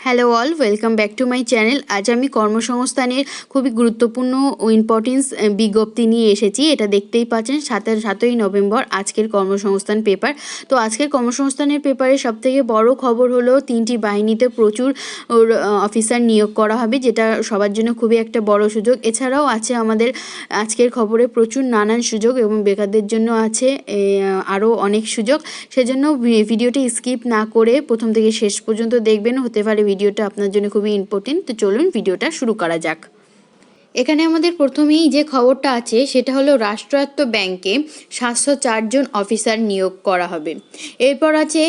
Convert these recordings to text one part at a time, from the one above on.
Hello all, welcome back to my channel. আজ আমি কর্মসংস্থানের খুবই গুরুত্বপূর্ণ ও ইম্পর্টেন্স বিজ্ঞপ্তি নিয়ে এসেছি। এটা দেখতেই পাচ্ছেন 7ই নভেম্বর আজকের কর্মসংস্থান পেপার। তো আজকের কর্মসংস্থানের পেপারের সবথেকে বড় খবর হলো 3টি বাহিনীতে প্রচুর অফিসার নিয়োগ করা হবে, যেটা সবার জন্য খুবই একটা বড় সুযোগ। এছাড়াও আছে আমাদের আজকের খবরে প্রচুর নানান সুযোগ এবং বেকারদের জন্য আছে আরও অনেক সুযোগ। সেজন্য ভিডিওটি স্কিপ না করে প্রথম থেকে শেষ পর্যন্ত দেখবেন। হতে পারে ভিডিওটা আপনার জন্য খুবই ইম্পর্টেন্ট। তো চলুন ভিডিওটা শুরু করা যাক। এখানে আমাদের প্রথমেই যে খবরটা আছে সেটা হলো রাষ্ট্রায়ত্ত ব্যাংকে 704 জন অফিসার নিয়োগ করা হবে। এরপর আছে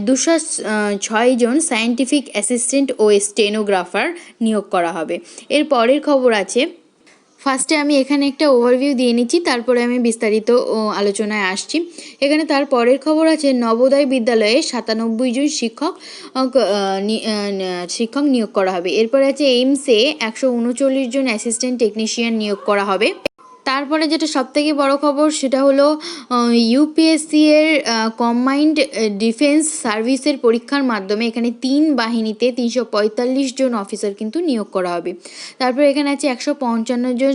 206 জন সায়েন্টিফিক অ্যাসিস্ট্যান্ট ও স্টেনোগ্রাফার নিয়োগ করা হবে। এর পরের খবর আছে, ফার্স্টে আমি এখানে একটা ওভারভিউ দিয়ে নিচ্ছি, তারপরে আমি বিস্তারিত আলোচনায় আসছি। এখানে তার পরের খবর আছে নবোদয় বিদ্যালয়ে 97 জন শিক্ষক নিয়োগ করা হবে। এরপর আছে এইমসে 139 জন অ্যাসিস্ট্যান্ট টেকনিশিয়ান নিয়োগ করা হবে। তারপরে যেটা সবথেকে বড় খবর সেটা হলো ইউপিএসসি এর কম্বাইন্ড ডিফেন্স সার্ভিসের পরীক্ষার মাধ্যমে এখানে 3 বাহিনীতে 345 জন অফিসার কিন্তু নিয়োগ করা হবে। তারপর এখানে আছে 155 জন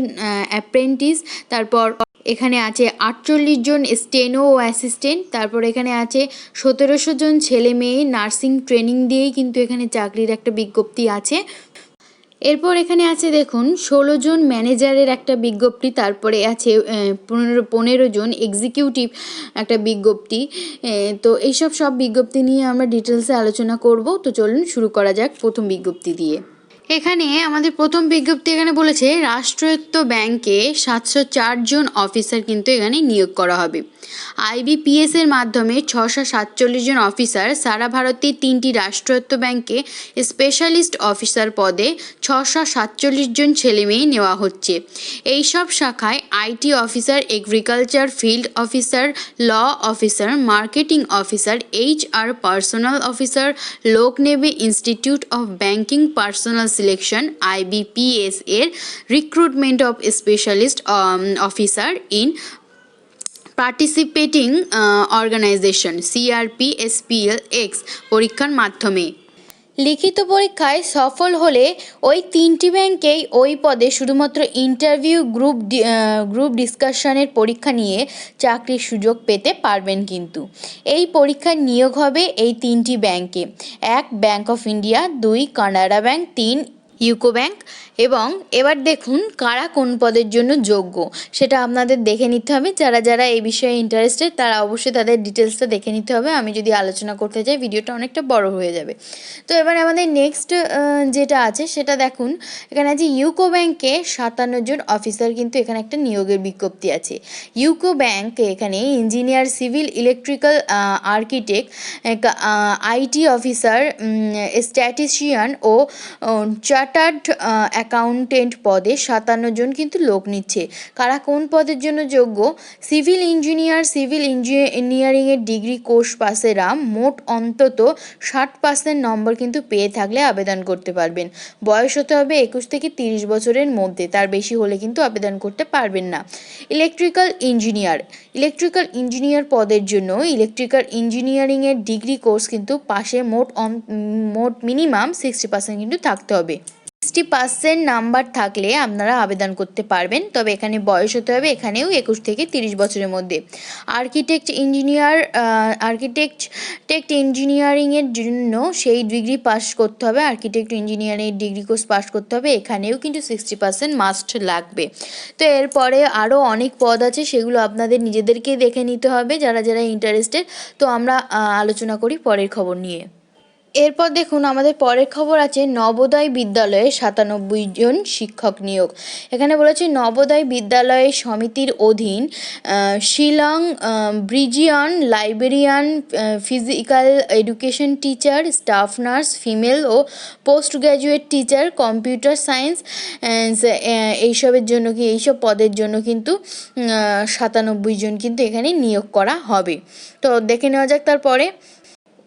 অ্যাপ্রেন্টিস। তারপর এখানে আছে 48 জন স্টেনো ও অ্যাসিস্ট্যান্ট। তারপর এখানে আছে 1700 জন ছেলে মেয়ে নার্সিং ট্রেনিং দিয়েই কিন্তু এখানে চাকরির একটা বিজ্ঞপ্তি আছে। এরপর এখানে আছে দেখুন 16 জন ম্যানেজারের একটা বিজ্ঞপ্তি। তারপরে আছে 15 জন এক্সিকিউটিভ একটা বিজ্ঞপ্তি। তো এইসব বিজ্ঞপ্তি নিয়ে আমরা ডিটেলসে আলোচনা করব। তো চলুন শুরু করা যাক প্রথম বিজ্ঞপ্তি দিয়ে। এখানে আমাদের প্রথম বিজ্ঞপ্তি এখানে বলেছে রাষ্ট্রায়ত্ত ব্যাংকে 704 জন অফিসার কিন্তু এখানে নিয়োগ করা হবে। আইবিপিএস এর মাধ্যমে 647 জন অফিসার সারা ভারতের 3টি রাষ্ট্রায়ত্ত ব্যাংকে স্পেশালিস্ট অফিসার পদে 647 জন ছেলেমেয়ে নেওয়া হচ্ছে। এই সব শাখায় IT officer, agriculture field officer, law officer, marketing officer, HR personnel officer, লোক নেভি institute of banking personnel selection IBPS এর recruitment of specialist officer in participating organisation CRPSPLX পরীক্ষার মাধ্যমে লিখিত পরীক্ষায় সফল হলে ওই 3টি ব্যাংকেই ওই পদে শুধুমাত্র ইন্টারভিউ গ্রুপ ডিসকাশনের পরীক্ষা নিয়ে চাকরির সুযোগ পেতে পারবেন। কিন্তু এই পরীক্ষায় নিয়োগ হবে এই 3টি ব্যাংকে: 1 bank of India, 2 Canara bank, 3 UCO bank. এবং এবার দেখুন কারা কোন পদের জন্য যোগ্য সেটা আপনাদের দেখে নিতে হবে। যারা যারা এই বিষয়ে ইন্টারেস্টেড তারা অবশ্যই তাদের ডিটেলসটা দেখে নিতে হবে। আমি যদি আলোচনা করতে যাই ভিডিওটা অনেকটা বড় হয়ে যাবে। তো এবার আমাদের নেক্সট যেটা আছে সেটা দেখুন। এখানে আছে ইউকো ব্যাংকে 57 জন অফিসার কিন্তু এখানে একটা নিয়োগের বিজ্ঞপ্তি আছে। ইউকো ব্যাংক এখানে engineer, civil, electrical, architect, IT officer, statistician ও চার্টার্ড অ্যাকাউন্টেন্ট পদে 57 জন কিন্তু লোক নিচ্ছে। কারা কোন পদের জন্য যোগ্য? সিভিল ইঞ্জিনিয়ার, সিভিল ইঞ্জিনিয়ারিংয়ের ডিগ্রি কোর্স পাসেরা মোট অন্তত 60% নম্বর কিন্তু পেয়ে থাকলে আবেদন করতে পারবেন। বয়স হতে হবে 21 থেকে 30 বছরের মধ্যে, তার বেশি হলে কিন্তু আবেদন করতে পারবেন না। ইলেকট্রিক্যাল ইঞ্জিনিয়ার পদের জন্য ইলেকট্রিক্যাল ইঞ্জিনিয়ারিংয়ের ডিগ্রি কোর্স কিন্তু পাশে মোট মিনিমাম 60% কিন্তু থাকতে হবে। 60% নাম্বার থাকলে আপনারা আবেদন করতে পারবেন। তবে এখানে বয়স হতে হবে এখানেও 21 থেকে 30 বছরের মধ্যে। আর্কিটেক্ট ইঞ্জিনিয়ারিংয়ের জন্য সেই ডিগ্রি পাস করতে হবে, architect engineering degree course pass করতে হবে। এখানেও কিন্তু 60% মাস্ট লাগবে। তো এরপরে আরও অনেক পদ আছে, সেগুলো আপনাদের নিজেদেরকেই দেখে নিতে হবে যারা যারা ইন্টারেস্টেড। তো আমরা আলোচনা করি পরের খবর নিয়ে। এরপর দেখুন আমাদের পরের খবর আছে নবোদয় বিদ্যালয়ে 97 জন শিক্ষক নিয়োগ। এখানে বলেছে নবোদয় বিদ্যালয় সমিতির অধীন শিলং ব্রিজিয়ান, librarian, physical education teacher, staff nurse, female ও post graduate teacher, computer science এইসব পদের জন্য কিন্তু 97 জন কিন্তু এখানে নিয়োগ করা হবে। তো দেখে নেওয়া যাক তারপরে।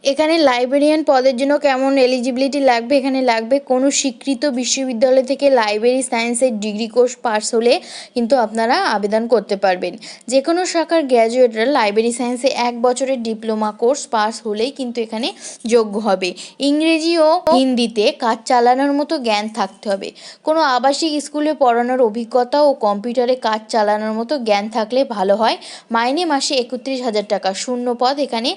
এখানে লাইব্রেরিয়ান পদের জন্য কেমন এলিজিবিলিটি লাগবে, এখানে লাগবে কোনো স্বীকৃত বিশ্ববিদ্যালয় থেকে লাইব্রেরি সায়েন্সের ডিগ্রি কোর্স পাস হলে কিন্তু আপনারা আবেদন করতে পারবেন। যে কোনো শাখার গ্র্যাজুয়েটরা লাইব্রেরি সায়েন্সে 1 বছরের ডিপ্লোমা কোর্স পাস হলেই কিন্তু এখানে যোগ্য হবে। ইংরেজি ও হিন্দিতে কাজ চালানোর মতো জ্ঞান থাকতে হবে। কোনো আবাসিক স্কুলে পড়ানোর অভিজ্ঞতা ও কম্পিউটারে কাজ চালানোর মতো জ্ঞান থাকলে ভালো হয়। মাইনে মাসে 31,000 টাকা। শূন্য পদ এখানে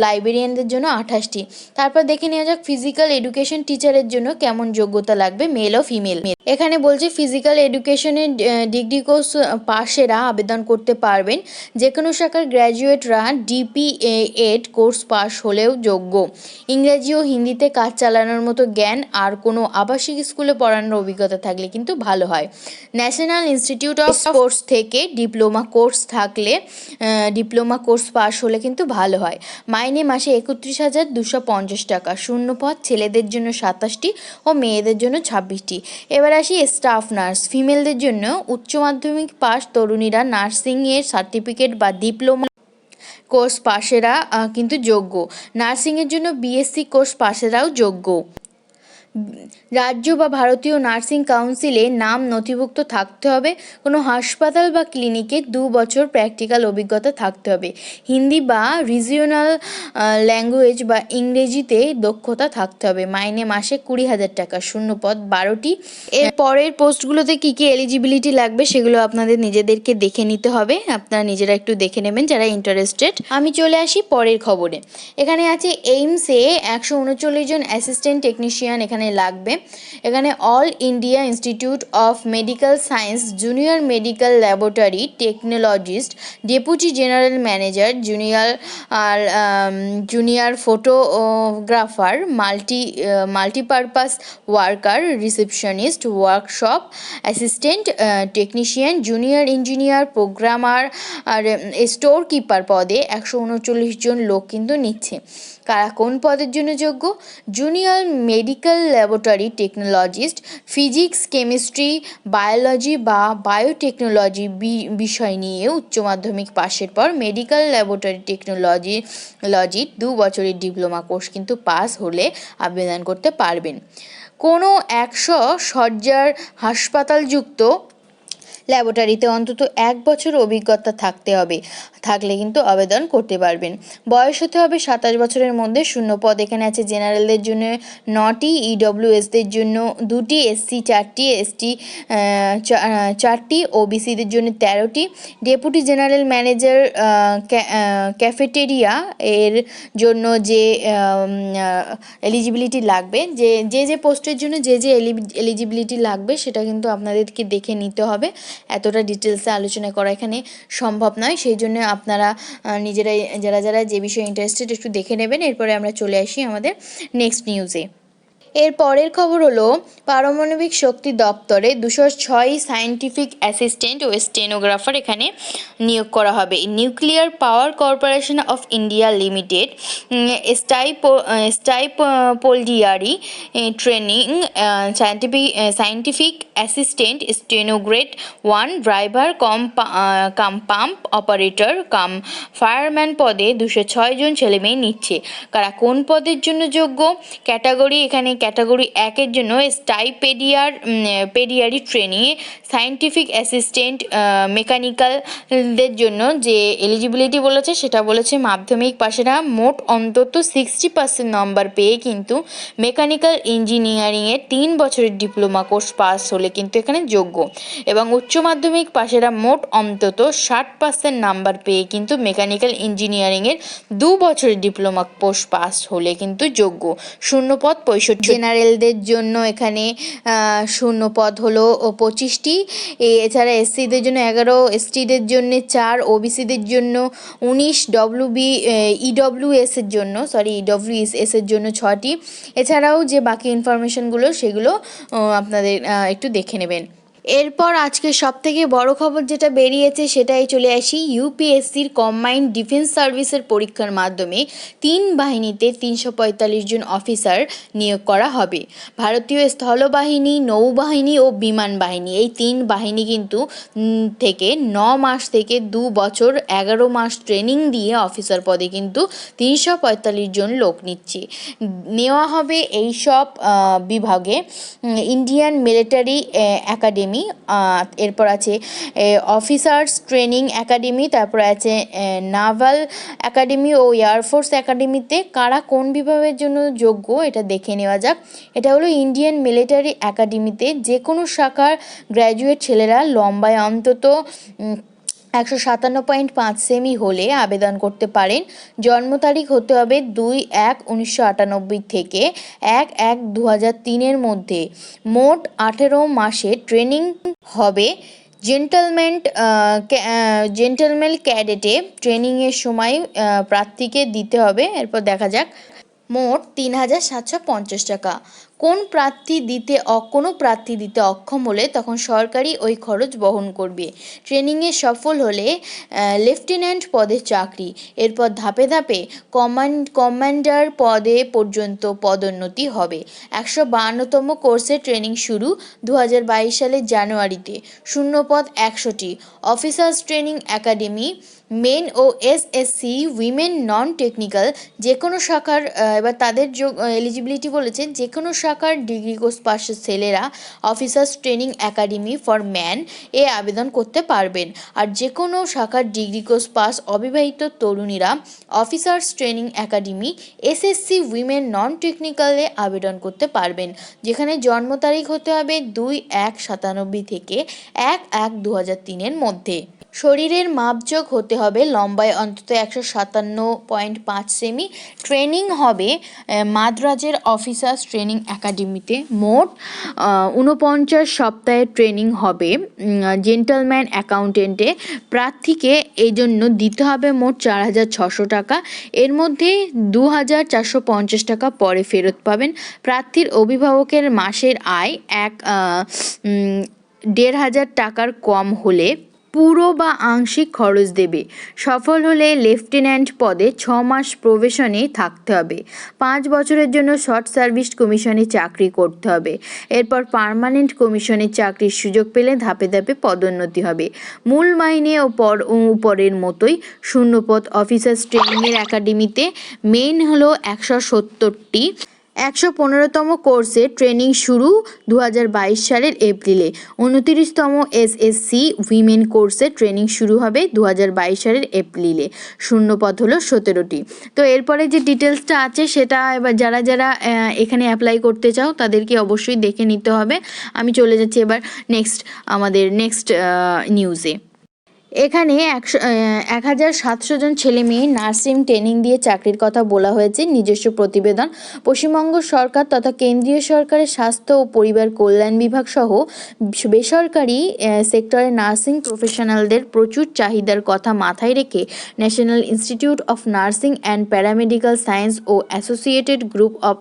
লাইব্রেরিয়ানদের জন্য 28টি। তারপর দেখে নেওয়া যাক ফিজিক্যাল এডুকেশন টিচারের জন্য কেমন যোগ্যতা লাগবে, মেল ও ফিমেল। এখানে বলছে ফিজিক্যাল এডুকেশনের ডিগ্রি কোর্স পাশেরা আবেদন করতে পারবেন। যে কোনো শাখার গ্র্যাজুয়েটরা ডিপিএড কোর্স পাস হলেও যোগ্য। ইংরেজি ও হিন্দিতে কাজ চালানোর মতো জ্ঞান আর কোনো আবাসিক স্কুলে পড়ানোর অভিজ্ঞতা থাকলে কিন্তু ভালো হয়। ন্যাশনাল ইনস্টিটিউট অফ স্পোর্টস থেকে ডিপ্লোমা কোর্স পাস হলে কিন্তু ভালো হয়। মাইনে মাসে 31,250 টাকা। শূন্য পদ ছেলেদের জন্য 27টি ও মেয়েদের জন্য 26টি। এবার আসি স্টাফ নার্স ফিমেলদের জন্য উচ্চ মাধ্যমিক পাস তরুণীরা নার্সিংয়ের সার্টিফিকেট বা ডিপ্লোমা কোর্স পাশেরা কিন্তু যোগ্য। নার্সিংয়ের জন্য বিএসসি কোর্স পাশেরাও যোগ্য। রাজ্য বা ভারতীয় নার্সিং কাউন্সিলে নাম নথিভুক্ত থাকতে হবে। কোনো হাসপাতাল বা ক্লিনিকে 2 বছর প্র্যাকটিক্যাল অভিজ্ঞতা থাকতে হবে। হিন্দি বা রিজিওনাল ল্যাঙ্গুয়েজ বা ইংরেজিতে দক্ষতা থাকতে হবে। মাইনে মাসে 20,000 টাকা। শূন্য পদ 12টি। এর পরের পোস্টগুলোতে কী কী এলিজিবিলিটি লাগবে সেগুলো আপনাদের নিজেদেরকে দেখে নিতে হবে। আপনারা নিজেরা একটু দেখে নেবেন যারা ইন্টারেস্টেড। আমি চলে আসি পরের খবরে। এখানে আছে এইমসে 139 জন অ্যাসিস্ট্যান্ট টেকনিশিয়ান এখানে লাগবে। এখানে all India institute of medical science junior medical laboratory technologist, deputy general manager, junior photographer, multipurpose worker, receptionist, workshop assistant technician, junior engineer, programmer আর স্টোর কিপার পদে 139 জন লোক কিন্তু নিচ্ছে। কারা কোন পদের জন্য যোগ্য? Junior medical laboratory technologist, physics, chemistry, biology বা বায়োটেকনোলজি বিষয় নিয়ে উচ্চ মাধ্যমিক পাশের পর মেডিকেল ল্যাবরেটরি টেকনোলজি 2 বছরের ডিপ্লোমা কোর্স কিন্তু পাস হলে আবেদন করতে পারবেন। কোনো 100 শয্যার হাসপাতালযুক্ত ল্যাবরেটরিতে অন্তত 1 বছর অভিজ্ঞতা থাকলে কিন্তু আবেদন করতে পারবেন। বয়স হতে হবে 27 বছরের মধ্যে। শূন্য পদ এখানে আছে জেনারেলদের জন্য 9টি, ইডব্লিউএসদের জন্য 2টি, এসসি 4টি, এসটি 4টি, ওবিসিদের জন্য 13টি। ডেপুটি জেনারেল ম্যানেজার ক্যাফেটেরিয়া এর জন্য যে এলিজিবিলিটি লাগবে, যে পোস্টের জন্য যে এলিজিবিলিটি লাগবে সেটা কিন্তু আপনাদেরকে দেখে নিতে হবে। এতটা ডিটেলসে আলোচনা করা এখানে সম্ভব নয়, সেই জন্য আপনারা নিজেরাই যারা যে বিষয়ে ইন্টারেস্টেড একটু দেখে নেবেন। এরপরে আমরা চলে আসি আমাদের নেক্সট নিউজে। এর পরের খবর হলো পারমাণবিক শক্তি দপ্তরে 206 সায়েন্টিফিক অ্যাসিস্ট্যান্ট ও স্টেনোগ্রাফার এখানে নিয়োগ করা হবে। Nuclear power corporation of India limited stipendiary training scientific assistant steno grade 1 driver cum pump operator cum fireman পদে 206 জন ছেলেমেয়ে নিচ্ছে। কারা কোন পদের জন্য যোগ্য? ক্যাটাগরি এখানে ক্যাটাগরি 1-এর জন্য পেডিয়ারি ট্রেনিং সায়েন্টিফিক অ্যাসিস্ট্যান্ট মেকানিক্যালদের জন্য যে এলিজিবিলিটি বলেছে সেটা বলেছে মাধ্যমিক পাশেরা মোট অন্তত 60% নম্বর পেয়ে কিন্তু মেকানিক্যাল ইঞ্জিনিয়ারিংয়ের 3 বছরের ডিপ্লোমা কোর্স পাস হলে কিন্তু এখানে যোগ্য। এবং উচ্চ মাধ্যমিক পাশেরা মোট অন্তত 60% নাম্বার পেয়ে কিন্তু মেকানিক্যাল ইঞ্জিনিয়ারিংয়ের 2 বছরের ডিপ্লোমা কোর্স পাস হলে কিন্তু যোগ্য। শূন্য পদ 65। জেনারেলদের জন্য এখানে শূন্য পদ হলো 25টি। এছাড়া এসসিদের জন্য 11, এসটিদের জন্য 4, ওবিসিদের জন্য 19, ইডব্লিউএস এর জন্য 6টি। এছাড়াও যে বাকি ইনফরমেশনগুলো সেগুলো আপনাদের একটু দেখে নেবেন। এরপর আজকে সবথেকে বড় খবর যেটা বেরিয়েছে সেটাই চলে আসি। ইউপিএসসির কম্বাইন্ড ডিফেন্স সার্ভিসের পরীক্ষার মাধ্যমে 3 বাহিনীতে 345 জন অফিসার নিয়োগ করা হবে। ভারতীয় স্থলবাহিনী, নৌবাহিনী ও বিমান বাহিনী, এই 3 বাহিনী কিন্তু থেকে 9 মাস থেকে 2 বছর 11 মাস ট্রেনিং দিয়ে অফিসার পদে কিন্তু 345 জন লোক নেওয়া হবে এই সব বিভাগে। ইন্ডিয়ান মিলিটারি একাডেমি, এরপর আছে অফিসার্স ট্রেনিং একাডেমি, তারপর আছে নাভাল একাডেমি ও এয়ারফোর্স একাডেমিতে কারা কোন বিভাগের জন্য যোগ্য এটা দেখে নেওয়া যাক। এটা হলো ইন্ডিয়ান মিলিটারি একাডেমিতে যে কোনো শাখার গ্র্যাজুয়েট ছেলেরা লম্বায় অন্তত 157.5 সেমি হলে আবেদন করতে পারেন। জন্ম তারিখ হতে হবে 2/1/1998 থেকে 1/1/2003 মধ্যে। মোট 18 মাসে ট্রেনিং হবে। জেন্টলম্যান ক্যাডেটে ট্রেনিংয়ের সময় প্রার্থীকে দিতে হবে। এরপর দেখা যাক মোট 3,750 টাকা। কোনো প্রার্থী দিতে অক্ষম হলে তখন সরকারি ওই খরচ বহন করবে। ট্রেনিংয়ে সফল হলে লেফটেন্যান্ট পদে চাকরি। এরপর ধাপে ধাপে কমান্ডার পদে পর্যন্ত পদোন্নতি হবে। 152তম কোর্সে ট্রেনিং শুরু 2022 সালের জানুয়ারিতে। শূন্যপদ 100টি। অফিসার্স ট্রেনিং একাডেমি মেন ও এসএসসি উইমেন নন টেকনিক্যাল যে কোনো শাখার, এবার তাদের এলিজিবিলিটি বলেছে যে কোনো শাখার ডিগ্রি কোর্স পাশের ছেলেরা officers training academy for men এ আবেদন করতে পারবেন। আর যে কোনো শাখার ডিগ্রি কোর্স পাস অবিবাহিত তরুণীরা officers training academy SSC women non টেকনিক্যালে আবেদন করতে পারবেন। যেখানে জন্ম তারিখ হতে হবে 2/1/97 থেকে 1/1/2003 মধ্যে। শরীরের মাপজোক হতে হবে লম্বায় অন্তত 157.5 সেমি। ট্রেনিং হবে মাদ্রাজের অফিসার্স ট্রেনিং একাডেমিতে। মোট 49 সপ্তাহের ট্রেনিং হবে জেন্টলম্যান অ্যাকাউন্টেন্টে। প্রার্থীকে এই জন্য দিতে হবে মোট 4,600 টাকা। এর মধ্যে 2,450 টাকা পরে ফেরত পাবেন। প্রার্থীর অভিভাবকের মাসের আয় 1,500 টাকার কম হলে পুরো বা আংশিক খরচ দেবে। সফল হলে লেফটেন্যান্ট পদে 6 মাস প্রবেশনে থাকতে হবে। 5 বছরের জন্য শর্ট সার্ভিস কমিশনে চাকরি করতে হবে। এরপর পার্মানেন্ট কমিশনের চাকরির সুযোগ পেলে ধাপে ধাপে পদোন্নতি হবে। মূল মাইনে ও উপরের মতোই। শূন্যপদ অফিসার্স ট্রেনিংয়ের একাডেমিতে মেইন হলো 170টি। 115তম কোর্সে ট্রেনিং শুরু 2022 সালের এপ্রিলে। 29তম এসএসসি উইমেন কোর্সে ট্রেনিং শুরু হবে 2022 সালের এপ্রিলে। শূন্যপদ হলো 17টি। তো এরপরে যে ডিটেলসটা আছে সেটা এবার যারা যারা এখানে অ্যাপ্লাই করতে চাও তাদেরকে অবশ্যই দেখে নিতে হবে। আমি চলে যাচ্ছি এবার আমাদের নেক্সট নিউজে। এখানে 1,700 জন ছেলে মেয়ে নার্সিং ট্রেনিং দিয়ে চাকরির কথা বলা হয়েছে। নিজস্ব প্রতিবেদন। পশ্চিমবঙ্গ সরকার তথা কেন্দ্রীয় সরকারের স্বাস্থ্য ও পরিবার কল্যাণ বিভাগ সহ বেসরকারি সেক্টরে নার্সিং প্রফেশনালদের প্রচুর চাহিদার কথা মাথায় রেখে national institute of nursing and paramedical science ও অ্যাসোসিয়েটেড গ্রুপ অফ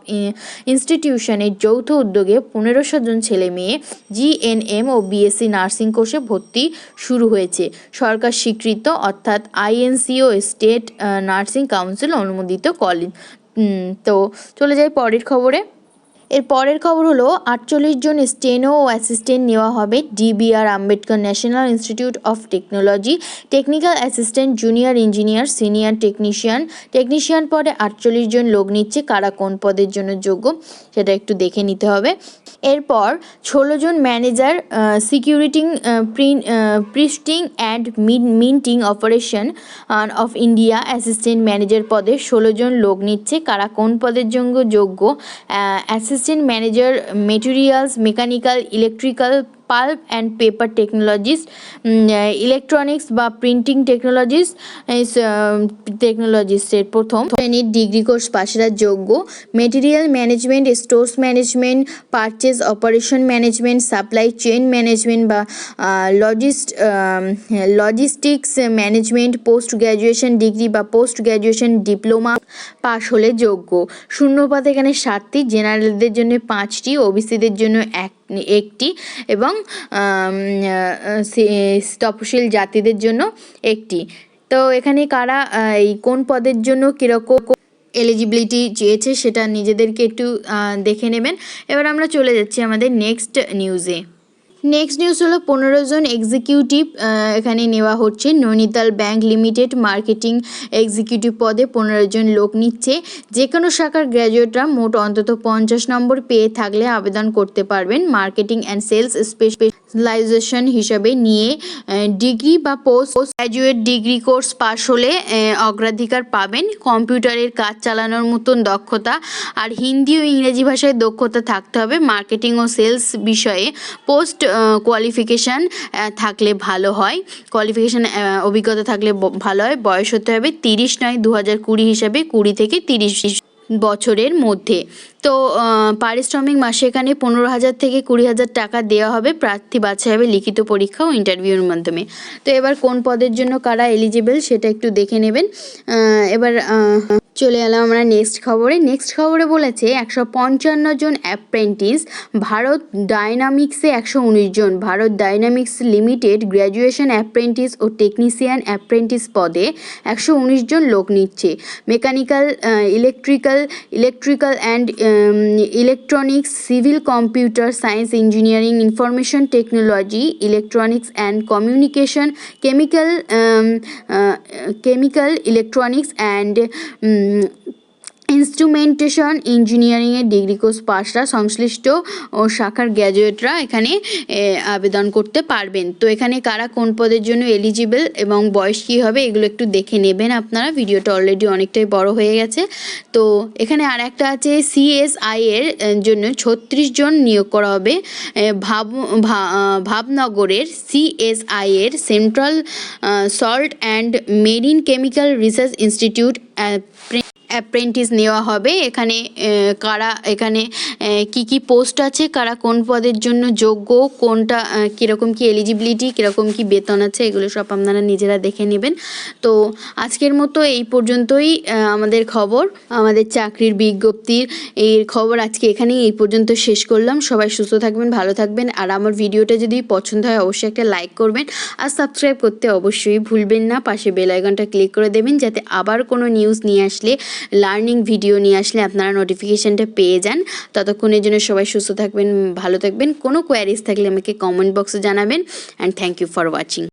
ইনস্টিটিউশনের যৌথ উদ্যোগে 1,500 জন ছেলে মেয়ে জিএনএম ও বিএসসি নার্সিং কোর্সে ভর্তি শুরু হয়েছে। সরকার স্বীকৃত অর্থাৎ আইএনসিও স্টেট নার্সিং কাউন্সিল অনুমোদিত কলেজ। তো চলে যাই পরের খবরে। এর পরের খবর হলো 48 জন স্টেনো ও অ্যাসিস্ট্যান্ট নেওয়া হবে DVR Ambedkar national institute of technology. Technical assistant, junior engineer, senior technician পদে 48 জন লোক নিচ্ছে। কারা কোন পদের জন্য যোগ্য সেটা একটু দেখে নিতে হবে। এরপর 16 জন manager security printing and minting operation of India assistant manager পদে 16 জন লোক নিচ্ছে। কারা কোন পদের জন্য যোগ্য? Assistant manager materials, mechanical, electrical, pulp and paper technologist, electronics বা প্রিন্টিং টেকনোলজিস্টের প্রথম শ্রেণীর ডিগ্রি কোর্স পাশেরা যোগ্য। Material management, stores management, purchase operation management, supply chain management বা logistics management post graduation degree বা পোস্ট গ্র্যাজুয়েশন ডিপ্লোমা পাশ হলে যোগ্য। শূন্যপদ এখানে 7টি, জেনারেলদের জন্য 5টি, ওবিসিদের জন্য একটি এবং তপশিল জাতিদের জন্য একটি। তো এখানে কারা এই কোন পদের জন্য কীরকম এলিজিবিলিটি চেয়েছে সেটা নিজেদেরকে একটু দেখে নেবেন। এবার আমরা চলে যাচ্ছি আমাদের নেক্সট নিউজে। নেক্সট নিউজ হলো 15 জন এক্সিকিউটিভ এখানে নেওয়া হচ্ছে। Nainital bank limited marketing executive পদে 15 জন লোক নিচ্ছে। যে কোনো শাখার গ্র্যাজুয়েটরা মোট অন্তত 50 নম্বর পেয়ে থাকলে আবেদন করতে পারবেন। মার্কেটিং অ্যান্ড সেলস স্পেশালাইজেশন হিসাবে নিয়ে ডিগ্রি বা পোস্ট গ্র্যাজুয়েট ডিগ্রি কোর্স পাশ হলে অগ্রাধিকার পাবেন। কম্পিউটারের কাজ চালানোর মতন দক্ষতা আর হিন্দি ও ইংরেজি ভাষায় দক্ষতা থাকতে হবে। মার্কেটিং ও সেলস বিষয়ে পোস্ট কোয়ালিফিকেশান থাকলে ভালো হয়। অভিজ্ঞতা থাকলে ভালো হয়। বয়স হতে হবে 30/9/2020 হিসাবে 20 থেকে 30 বছরের মধ্যে। তো পারিশ্রমিক মাসে এখানে 15,000 থেকে 20,000 টাকা দেওয়া হবে। প্রার্থী বাছাই হবে লিখিত পরীক্ষা ও ইন্টারভিউর মাধ্যমে। তো এবার কোন পদের জন্য কারা এলিজিবল সেটা একটু দেখে নেবেন। এবার চলে এলাম আমরা নেক্সট খবরে বলেছে 155 জন অ্যাপ্রেন্টিস। ভারত ডায়নামিক্সে 119 জন। Bharat dynamics limited graduation apprentice ও টেকনিশিয়ান অ্যাপ্রেন্টিস পদে 119 জন লোক নিচ্ছে। Mechanical, electrical and electronics, civil, computer science, engineering, information technology, electronics and communication, chemical, electronics and instrumentation ইঞ্জিনিয়ারিংয়ের ডিগ্রি কোর্স পাশরা সংশ্লিষ্ট ও শাখার গ্র্যাজুয়েটরা এখানে আবেদন করতে পারবেন। তো এখানে কারা কোন পদের জন্য এলিজিবল এবং বয়স কী হবে এগুলো একটু দেখে নেবেন আপনারা। ভিডিওটা অলরেডি অনেকটাই বড় হয়ে গেছে। তো এখানে আর একটা আছে CSI এর জন্য 36 জন নিয়োগ করা হবে। ভাবনগরের CSI এর central salt and marine chemical research institute apprentice নেওয়া হবে। এখানে কারা কি পোস্ট আছে, কারা কোন পদের জন্য যোগ্য, কোনটা কীরকম কি এলিজিবিলিটি, কীরকম কি বেতন আছে এগুলো সব আপনারা নিজেরা দেখে নেবেন। তো আজকের মতো এই পর্যন্তই আমাদের চাকরির বিজ্ঞপ্তির খবর আজকে এখানেই এই পর্যন্ত শেষ করলাম। সবাই সুস্থ থাকবেন, ভালো থাকবেন। আর আমার ভিডিওটা যদি পছন্দ হয় অবশ্যই একটা লাইক করবেন আর সাবস্ক্রাইব করতে অবশ্যই ভুলবেন না। পাশে বেল আইকনটা ক্লিক করে দেবেন যাতে আবার কোনো নিউজ নিয়ে আসলে, লার্নিং ভিডিও নিয়ে আসলে আপনারা নোটিফিকেশানটা পেয়ে যান। ততক্ষণের জন্য সবাই সুস্থ থাকবেন, ভালো থাকবেন। কোনো কোয়ারিজ থাকলে আমাকে কমেন্ট বক্সে জানাবেন। And thank you for watching.